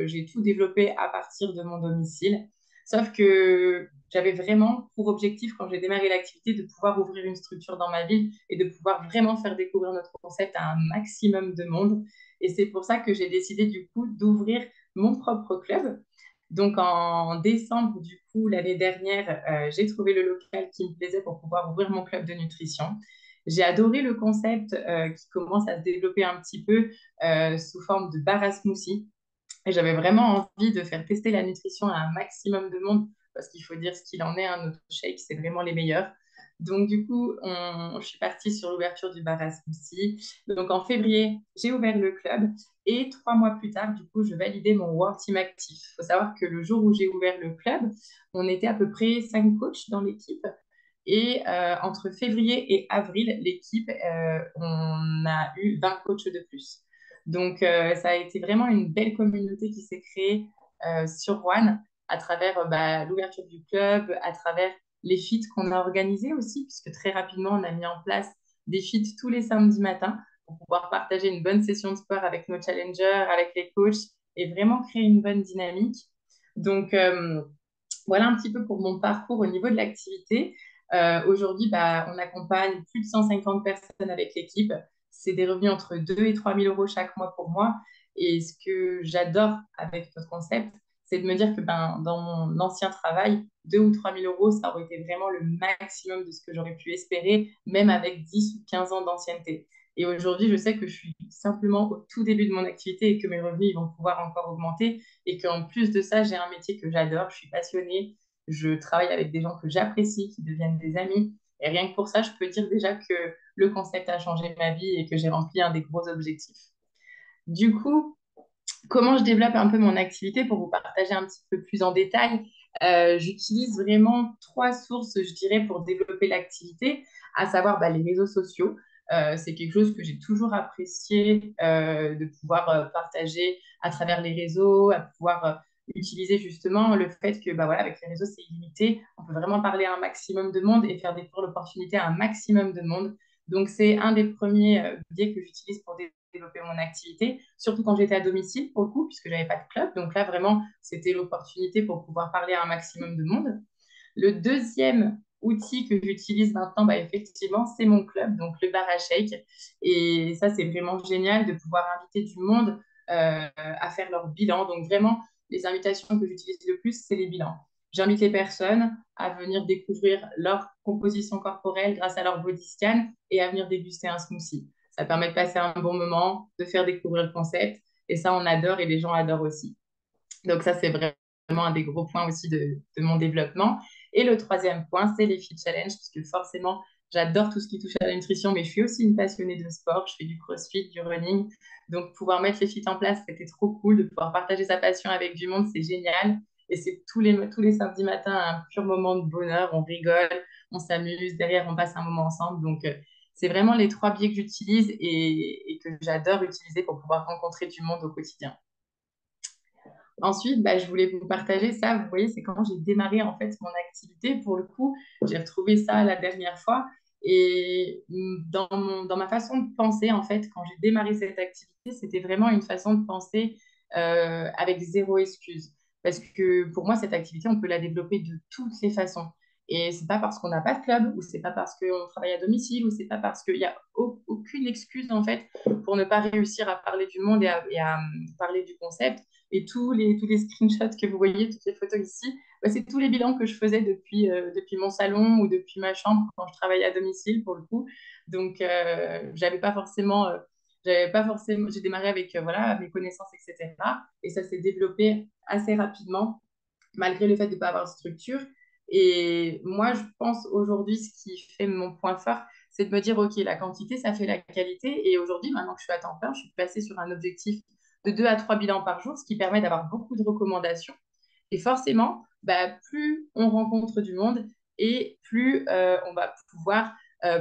j'ai tout développé à partir de mon domicile. Sauf que j'avais vraiment pour objectif, quand j'ai démarré l'activité, de pouvoir ouvrir une structure dans ma ville et de pouvoir vraiment faire découvrir notre concept à un maximum de monde. Et c'est pour ça que j'ai décidé du coup d'ouvrir mon propre club. Donc en décembre, du coup, l'année dernière, j'ai trouvé le local qui me plaisait pour pouvoir ouvrir mon club de nutrition. J'ai adoré le concept qui commence à se développer un petit peu sous forme de bar à smoothie. Et j'avais vraiment envie de faire tester la nutrition à un maximum de monde parce qu'il faut dire ce qu'il en est, hein, notre shake, c'est vraiment les meilleurs. Donc, du coup, je suis partie sur l'ouverture du bar à smoothie. Donc, en février, j'ai ouvert le club et 3 mois plus tard, du coup, je validais mon World Team Actif. Il faut savoir que le jour où j'ai ouvert le club, on était à peu près 5 coachs dans l'équipe. Et entre février et avril, l'équipe, on a eu 20 coachs de plus. Donc, ça a été vraiment une belle communauté qui s'est créée sur Rouen à travers bah, l'ouverture du club, à travers les feats qu'on a organisés aussi, puisque très rapidement, on a mis en place des feats tous les samedis matins pour pouvoir partager une bonne session de sport avec nos challengers, avec les coachs et vraiment créer une bonne dynamique. Donc, voilà un petit peu pour mon parcours au niveau de l'activité. Aujourd'hui, bah, on accompagne plus de 150 personnes avec l'équipe. C'est des revenus entre 2 et 3 000 euros chaque mois pour moi. Et ce que j'adore avec notre concept, c'est de me dire que ben, dans mon ancien travail, 2 ou 3 000 euros, ça aurait été vraiment le maximum de ce que j'aurais pu espérer, même avec 10 ou 15 ans d'ancienneté. Et aujourd'hui, je sais que je suis simplement au tout début de mon activité et que mes revenus ils vont pouvoir encore augmenter. Et qu'en plus de ça, j'ai un métier que j'adore, je suis passionnée, je travaille avec des gens que j'apprécie, qui deviennent des amis. Et rien que pour ça, je peux dire déjà que le concept a changé ma vie et que j'ai rempli un des gros objectifs. Du coup, comment je développe un peu mon activité pour vous partager un petit peu plus en détail? J'utilise vraiment 3 sources, je dirais, pour développer l'activité, à savoir bah, les réseaux sociaux. C'est quelque chose que j'ai toujours apprécié de pouvoir partager à travers les réseaux, à pouvoir utiliser justement le fait que bah, voilà, avec les réseaux, c'est illimité. On peut vraiment parler à un maximum de monde et faire découvrir l'opportunité à un maximum de monde. Donc, c'est un des premiers biais que j'utilise pour développer mon activité, surtout quand j'étais à domicile pour le coup, puisque j'avais pas de club. Donc là, vraiment, c'était l'opportunité pour pouvoir parler à un maximum de monde. Le deuxième outil que j'utilise maintenant, bah, effectivement, c'est mon club, donc le bar à shake. Et ça, c'est vraiment génial de pouvoir inviter du monde à faire leur bilan. Donc vraiment, les invitations que j'utilise le plus, c'est les bilans. J'invite les personnes à venir découvrir leur composition corporelle grâce à leur body scan et à venir déguster un smoothie. Ça permet de passer un bon moment, de faire découvrir le concept. Et ça, on adore et les gens adorent aussi. Donc ça, c'est vraiment un des gros points aussi de mon développement. Et le troisième point, c'est les fit challenge, parce que forcément, j'adore tout ce qui touche à la nutrition, mais je suis aussi une passionnée de sport. Je fais du crossfit, du running. Donc, pouvoir mettre les fit en place, c'était trop cool. De pouvoir partager sa passion avec du monde, c'est génial. Et c'est tous les samedis matins un pur moment de bonheur. On rigole, on s'amuse. Derrière, on passe un moment ensemble. Donc, c'est vraiment les 3 biais que j'utilise et que j'adore utiliser pour pouvoir rencontrer du monde au quotidien. Ensuite, bah, je voulais vous partager ça. Vous voyez, c'est quand j'ai démarré en fait mon activité. Pour le coup, j'ai retrouvé ça la dernière fois. Et dans ma façon de penser, en fait, quand j'ai démarré cette activité, c'était vraiment une façon de penser avec zéro excuse. Parce que pour moi, cette activité, on peut la développer de toutes les façons. Et c'est pas parce qu'on n'a pas de club, ou c'est pas parce qu'on travaille à domicile, ou c'est pas parce qu'il n'y a aucune excuse, en fait, pour ne pas réussir à parler du monde et à parler du concept. Et tous les screenshots que vous voyez, toutes les photos ici, bah, c'est tous les bilans que je faisais depuis mon salon ou depuis ma chambre quand je travaillais à domicile, pour le coup. Donc, j'avais pas forcément, j'ai démarré avec voilà, mes connaissances, etc. Et ça s'est développé assez rapidement, malgré le fait de ne pas avoir de structure. Et moi, je pense aujourd'hui, ce qui fait mon point fort, c'est de me dire, OK, la quantité, ça fait la qualité. Et aujourd'hui, maintenant que je suis à temps plein, je suis passée sur un objectif de 2 à 3 bilans par jour, ce qui permet d'avoir beaucoup de recommandations. Et forcément, bah, plus on rencontre du monde et plus on va pouvoir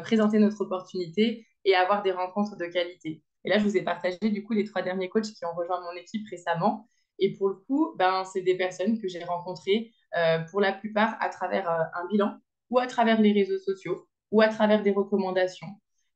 présenter notre opportunité et avoir des rencontres de qualité. Et là, je vous ai partagé du coup les 3 derniers coachs qui ont rejoint mon équipe récemment. Et pour le coup, ben, c'est des personnes que j'ai rencontrées pour la plupart à travers un bilan ou à travers les réseaux sociaux ou à travers des recommandations.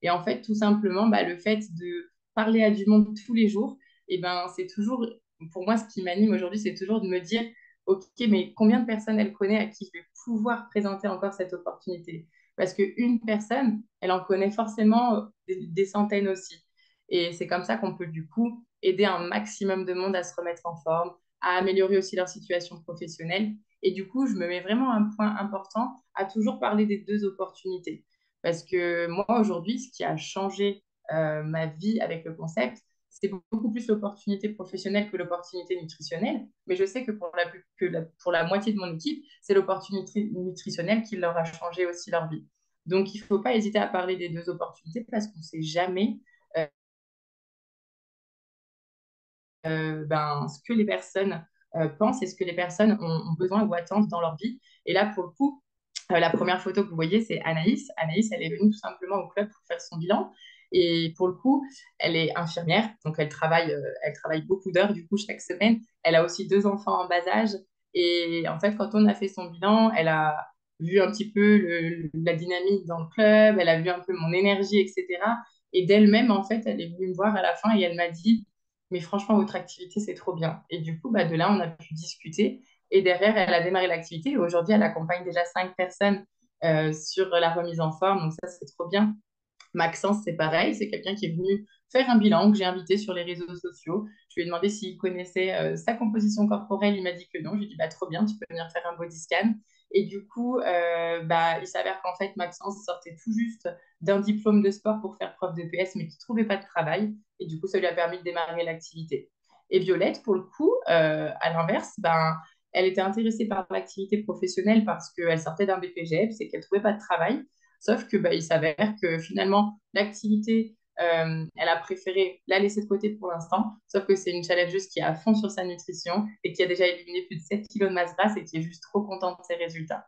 Et en fait, tout simplement, bah, le fait de parler à du monde tous les jours, et ben, c'est toujours, pour moi, ce qui m'anime aujourd'hui, c'est toujours de me dire, OK, mais combien de personnes elle connaît à qui je vais pouvoir présenter encore cette opportunité? Parce qu'une personne, elle en connaît forcément des centaines aussi. Et c'est comme ça qu'on peut du coup aider un maximum de monde à se remettre en forme, à améliorer aussi leur situation professionnelle. Et du coup, je me mets vraiment un point important à toujours parler des 2 opportunités. Parce que moi, aujourd'hui, ce qui a changé ma vie avec le concept, c'est beaucoup plus l'opportunité professionnelle que l'opportunité nutritionnelle. Mais je sais que pour la moitié de mon équipe, c'est l'opportunité nutritionnelle qui leur a changé aussi leur vie. Donc, il ne faut pas hésiter à parler des 2 opportunités parce qu'on ne sait jamais euh, ben, ce que les personnes pensent et ce que les personnes ont besoin ou attendent dans leur vie. Et là, pour le coup, la première photo que vous voyez, c'est Anaïs. Anaïs, elle est venue tout simplement au club pour faire son bilan. Et pour le coup, elle est infirmière, donc elle travaille beaucoup d'heures du coup chaque semaine. Elle a aussi 2 enfants en bas âge. Et en fait, quand on a fait son bilan, elle a vu un petit peu la dynamique dans le club, elle a vu un peu mon énergie, etc. Et d'elle-même, en fait, elle est venue me voir à la fin et elle m'a dit, mais franchement, votre activité, c'est trop bien. Et du coup, bah, de là, on a pu discuter. Et derrière, elle a démarré l'activité. Et aujourd'hui, elle accompagne déjà 5 personnes sur la remise en forme. Donc ça, c'est trop bien. Maxence, c'est pareil. C'est quelqu'un qui est venu faire un bilan que j'ai invité sur les réseaux sociaux. Je lui ai demandé s'il connaissait sa composition corporelle. Il m'a dit que non. Je lui ai dit, bah, trop bien, tu peux venir faire un body scan. Et du coup, bah, il s'avère qu'en fait, Maxence sortait tout juste d'un diplôme de sport pour faire prof de PS, mais qui ne trouvait pas de travail. Et du coup, ça lui a permis de démarrer l'activité. Et Violette, pour le coup, à l'inverse, ben, elle était intéressée par l'activité professionnelle parce qu'elle sortait d'un BPGEPS et qu'elle ne trouvait pas de travail. Sauf que bah, il s'avère que finalement, l'activité, elle a préféré la laisser de côté pour l'instant. Sauf que c'est une challengeuse qui est à fond sur sa nutrition et qui a déjà éliminé plus de 7 kilos de masse grasse et qui est juste trop contente de ses résultats.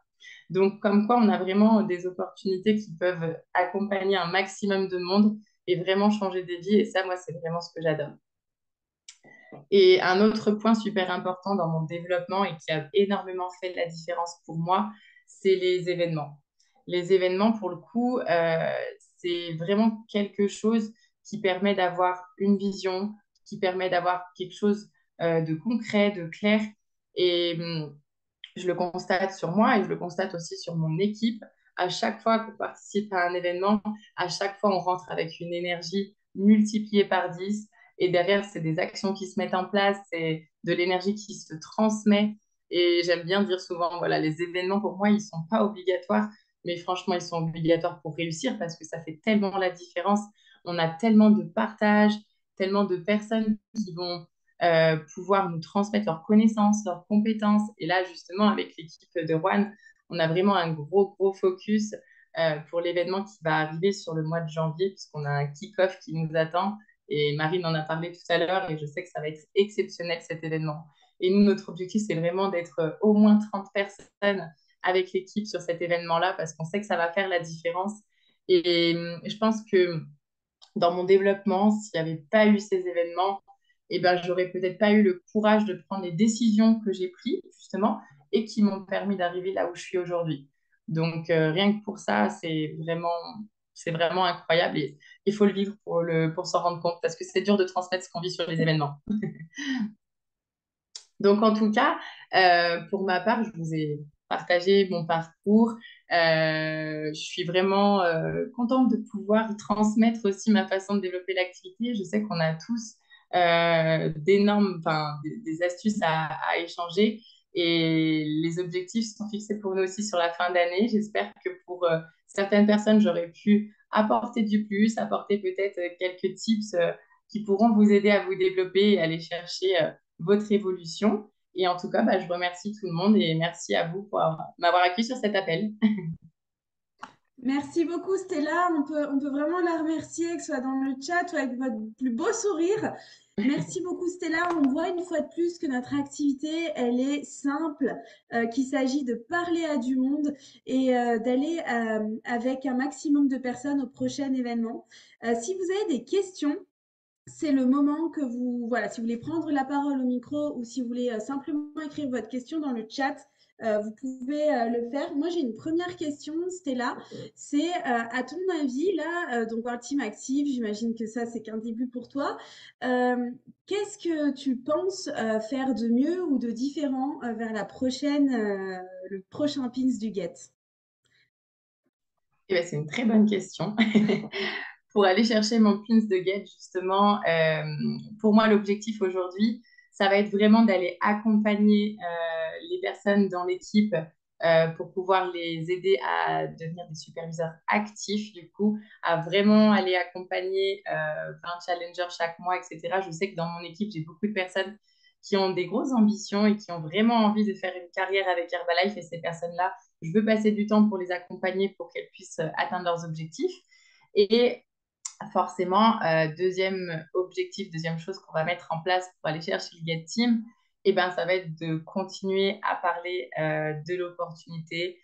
Donc, comme quoi, on a vraiment des opportunités qui peuvent accompagner un maximum de monde et vraiment changer des vies. Et ça, moi, c'est vraiment ce que j'adore. Et un autre point super important dans mon développement et qui a énormément fait la différence pour moi, c'est les événements. Les événements, pour le coup, c'est vraiment quelque chose qui permet d'avoir une vision, qui permet d'avoir quelque chose de concret, de clair. Et je le constate sur moi et je le constate aussi sur mon équipe. À chaque fois qu'on participe à un événement, à chaque fois, on rentre avec une énergie multipliée par 10. Et derrière, c'est des actions qui se mettent en place, c'est de l'énergie qui se transmet. Et j'aime bien dire souvent, voilà, les événements, pour moi, ils ne sont pas obligatoires, mais franchement, ils sont obligatoires pour réussir parce que ça fait tellement la différence. On a tellement de partage, tellement de personnes qui vont pouvoir nous transmettre leurs connaissances, leurs compétences. Et là, justement, avec l'équipe de Juan, on a vraiment un gros, gros focus pour l'événement qui va arriver sur le mois de janvier, puisqu'on a un kick-off qui nous attend. Et Marine en a parlé tout à l'heure, et je sais que ça va être exceptionnel cet événement. Et nous, notre objectif, c'est vraiment d'être au moins 30 personnes avec l'équipe sur cet événement-là, parce qu'on sait que ça va faire la différence. Et je pense que dans mon développement, s'il n'y avait pas eu ces événements, eh ben, j'aurais peut-être pas eu le courage de prendre les décisions que j'ai prises, justement, et qui m'ont permis d'arriver là où je suis aujourd'hui. Donc, rien que pour ça, c'est vraiment incroyable et il faut le vivre pour s'en rendre compte parce que c'est dur de transmettre ce qu'on vit sur les événements. Donc, en tout cas, pour ma part, je vous ai partagé mon parcours. Je suis vraiment contente de pouvoir transmettre aussi ma façon de développer l'activité. Je sais qu'on a tous des astuces à échanger et les objectifs sont fixés pour nous aussi sur la fin d'année. J'espère que pour certaines personnes, j'aurais pu apporter du plus, apporter peut-être quelques tips qui pourront vous aider à vous développer et aller chercher votre évolution. Et en tout cas, bah, je remercie tout le monde et merci à vous pour m'avoir accueilli sur cet appel. Merci beaucoup, Stella. On peut vraiment la remercier, que ce soit dans le chat ou avec votre plus beau sourire. Merci beaucoup, Stella. On voit une fois de plus que notre activité, elle est simple, qu'il s'agit de parler à du monde et d'aller avec un maximum de personnes au prochain événement. Si vous avez des questions, c'est le moment que voilà, si vous voulez prendre la parole au micro ou si vous voulez simplement écrire votre question dans le chat, vous pouvez le faire. Moi, j'ai une première question, Stella. C'est, à ton avis, là, donc World Team Active, j'imagine que ça, c'est qu'un début pour toi. Qu'est-ce que tu penses faire de mieux ou de différent vers le prochain Pins du Get? Eh ben, c'est une très bonne question. Pour aller chercher mon pins de guide, justement, pour moi, l'objectif aujourd'hui, ça va être vraiment d'aller accompagner les personnes dans l'équipe pour pouvoir les aider à devenir des superviseurs actifs, du coup, à vraiment aller accompagner 20 challengers chaque mois, etc. Je sais que dans mon équipe, j'ai beaucoup de personnes qui ont des grosses ambitions et qui ont vraiment envie de faire une carrière avec Herbalife et ces personnes-là, je veux passer du temps pour les accompagner pour qu'elles puissent atteindre leurs objectifs. Et forcément, deuxième objectif, deuxième chose qu'on va mettre en place pour aller chercher le Get Team, eh ben, ça va être de continuer à parler de l'opportunité,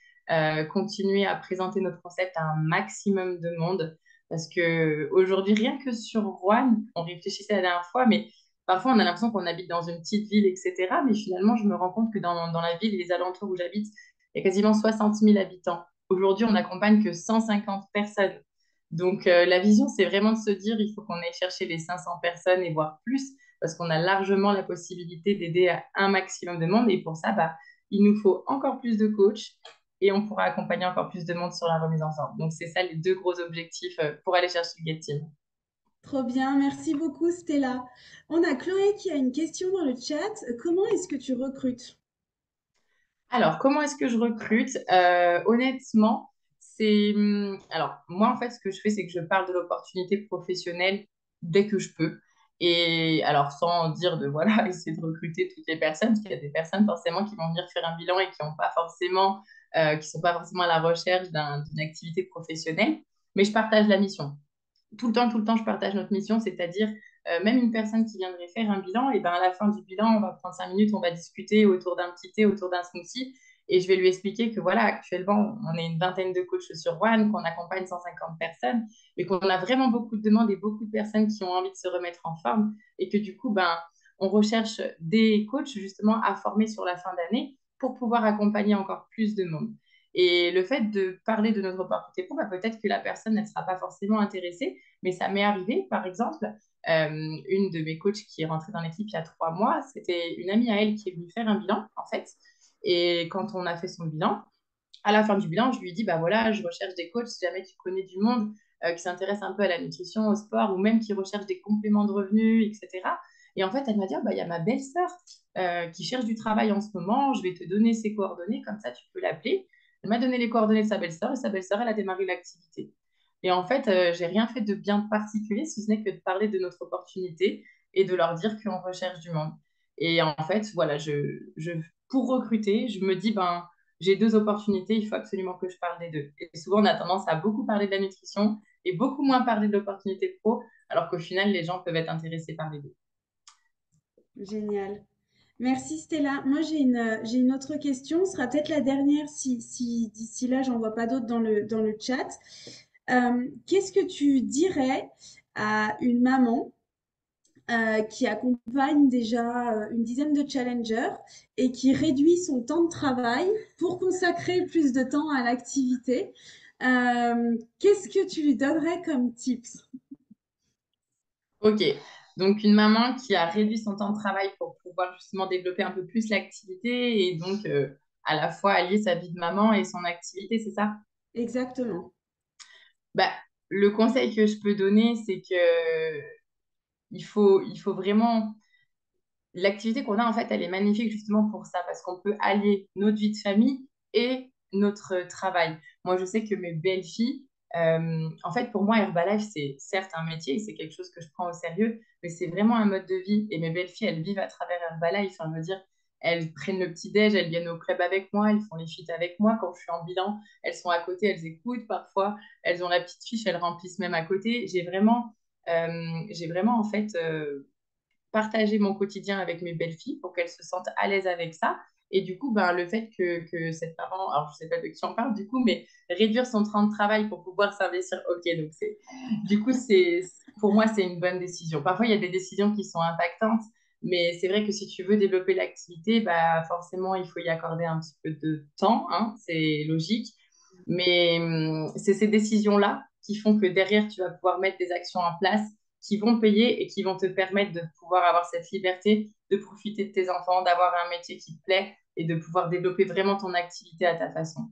continuer à présenter notre concept à un maximum de monde. Parce que aujourd'hui, rien que sur Rouen, on réfléchissait la dernière fois, mais parfois on a l'impression qu'on habite dans une petite ville, etc. Mais finalement, je me rends compte que dans la ville et les alentours où j'habite, il y a quasiment 60 000 habitants. Aujourd'hui, on n'accompagne que 150 personnes. Donc, la vision, c'est vraiment de se dire, il faut qu'on aille chercher les 500 personnes et voire plus, parce qu'on a largement la possibilité d'aider à un maximum de monde. Et pour ça, bah, il nous faut encore plus de coachs et on pourra accompagner encore plus de monde sur la remise en forme. Donc, c'est ça les deux gros objectifs pour aller chercher le Get Team. Trop bien, merci beaucoup Stella. On a Chloé qui a une question dans le chat. Comment est-ce que tu recrutes? Alors, comment est-ce que je recrute? Honnêtement, Alors, moi, en fait, ce que je fais, c'est que je parle de l'opportunité professionnelle dès que je peux. Et alors, sans dire de, voilà, essayer de recruter toutes les personnes, parce qu'il y a des personnes, forcément, qui vont venir faire un bilan et qui sont pas forcément à la recherche d'une activité professionnelle. Mais je partage la mission tout le temps, je partage notre mission, c'est-à-dire même une personne qui viendrait faire un bilan, et ben à la fin du bilan, on va prendre 5 minutes, on va discuter autour d'un petit thé, autour d'un smoothie, et je vais lui expliquer que voilà, actuellement, on est une vingtaine de coachs sur One, qu'on accompagne 150 personnes, mais qu'on a vraiment beaucoup de demandes et beaucoup de personnes qui ont envie de se remettre en forme, et que du coup, ben, on recherche des coachs justement à former sur la fin d'année pour pouvoir accompagner encore plus de monde. Et le fait de parler de notre opportunité pro, bah, peut-être que la personne ne sera pas forcément intéressée, mais ça m'est arrivé, par exemple, une de mes coachs qui est rentrée dans l'équipe il y a 3 mois, c'était une amie à elle qui est venue faire un bilan, en fait. Et quand on a fait son bilan, à la fin du bilan, je lui ai dit, bah voilà, je recherche des coachs, si jamais tu connais du monde qui s'intéresse un peu à la nutrition, au sport, ou même qui recherche des compléments de revenus, etc. Et en fait, elle m'a dit, ah, bah, il y a ma belle-sœur qui cherche du travail en ce moment, je vais te donner ses coordonnées, comme ça tu peux l'appeler. Elle m'a donné les coordonnées de sa belle-sœur, et sa belle-sœur, elle a démarré l'activité. Et en fait, j'ai rien fait de bien particulier, si ce n'est que de parler de notre opportunité et de leur dire qu'on recherche du monde. Et en fait, voilà, pour recruter, je me dis, ben, j'ai deux opportunités, il faut absolument que je parle des deux. Et souvent, on a tendance à beaucoup parler de la nutrition et beaucoup moins parler de l'opportunité pro, alors qu'au final, les gens peuvent être intéressés par les deux. Génial. Merci Stella. Moi, j'ai une autre question. Ce sera peut-être la dernière si d'ici là, j'en vois pas d'autres dans le chat. Qu'est-ce que tu dirais à une maman qui accompagne déjà une dizaine de challengers et qui réduit son temps de travail pour consacrer plus de temps à l'activité. Qu'est-ce que tu lui donnerais comme tips? Ok, donc une maman qui a réduit son temps de travail pour pouvoir justement développer un peu plus l'activité et donc à la fois allier sa vie de maman et son activité, c'est ça? Exactement. Bah, le conseil que je peux donner, c'est que il faut vraiment. L'activité qu'on a, en fait, elle est magnifique justement pour ça, parce qu'on peut allier notre vie de famille et notre travail. Moi, je sais que mes belles-filles, en fait, pour moi, Herbalife, c'est certes un métier, c'est quelque chose que je prends au sérieux, mais c'est vraiment un mode de vie. Et mes belles-filles, elles vivent à travers Herbalife. Enfin, je veux dire, elles prennent le petit-déj, elles viennent au club avec moi, elles font les feats avec moi. Quand je suis en bilan, elles sont à côté, elles écoutent parfois, elles ont la petite fiche, elles remplissent même à côté. J'ai vraiment en fait, partager mon quotidien avec mes belles-filles pour qu'elles se sentent à l'aise avec ça. Et du coup, ben, le fait que cette maman, alors je sais pas de qui on parle du coup, mais réduire son temps de travail pour pouvoir s'investir, ok, donc du coup, pour moi, c'est une bonne décision. Parfois, il y a des décisions qui sont impactantes, mais c'est vrai que si tu veux développer l'activité, bah, forcément, il faut y accorder un petit peu de temps, hein, c'est logique. Mais c'est ces décisions-là qui font que derrière, tu vas pouvoir mettre des actions en place qui vont payer et qui vont te permettre de pouvoir avoir cette liberté, de profiter de tes enfants, d'avoir un métier qui te plaît et de pouvoir développer vraiment ton activité à ta façon.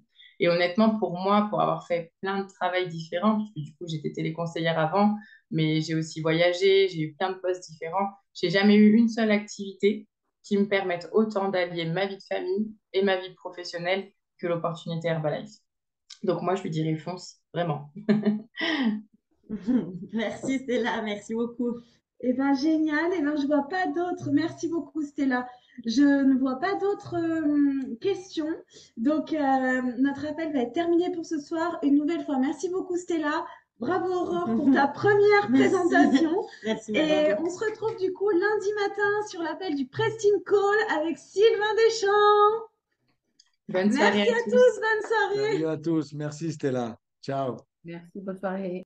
Et honnêtement, pour moi, pour avoir fait plein de travails différents, parce que du coup, j'étais téléconseillère avant, mais j'ai aussi voyagé, j'ai eu plein de postes différents, j'ai jamais eu une seule activité qui me permette autant d'allier ma vie de famille et ma vie professionnelle que l'opportunité Herbalife. Donc moi, je lui dirais fonce, vraiment. Merci Stella, merci beaucoup. Eh ben génial, eh ben je vois pas d'autres. Merci beaucoup Stella. Je ne vois pas d'autres questions. Donc notre appel va être terminé pour ce soir. Une nouvelle fois, merci beaucoup Stella. Bravo Aurore pour ta première présentation. Merci Et madame. on se retrouve du coup lundi matin sur l'appel du Preston Call avec Sylvain Deschamps. Bonne soirée Merci à à tous. tous, bonne soirée. Salut à tous. Merci Stella. Ciao. Merci, bonne soirée.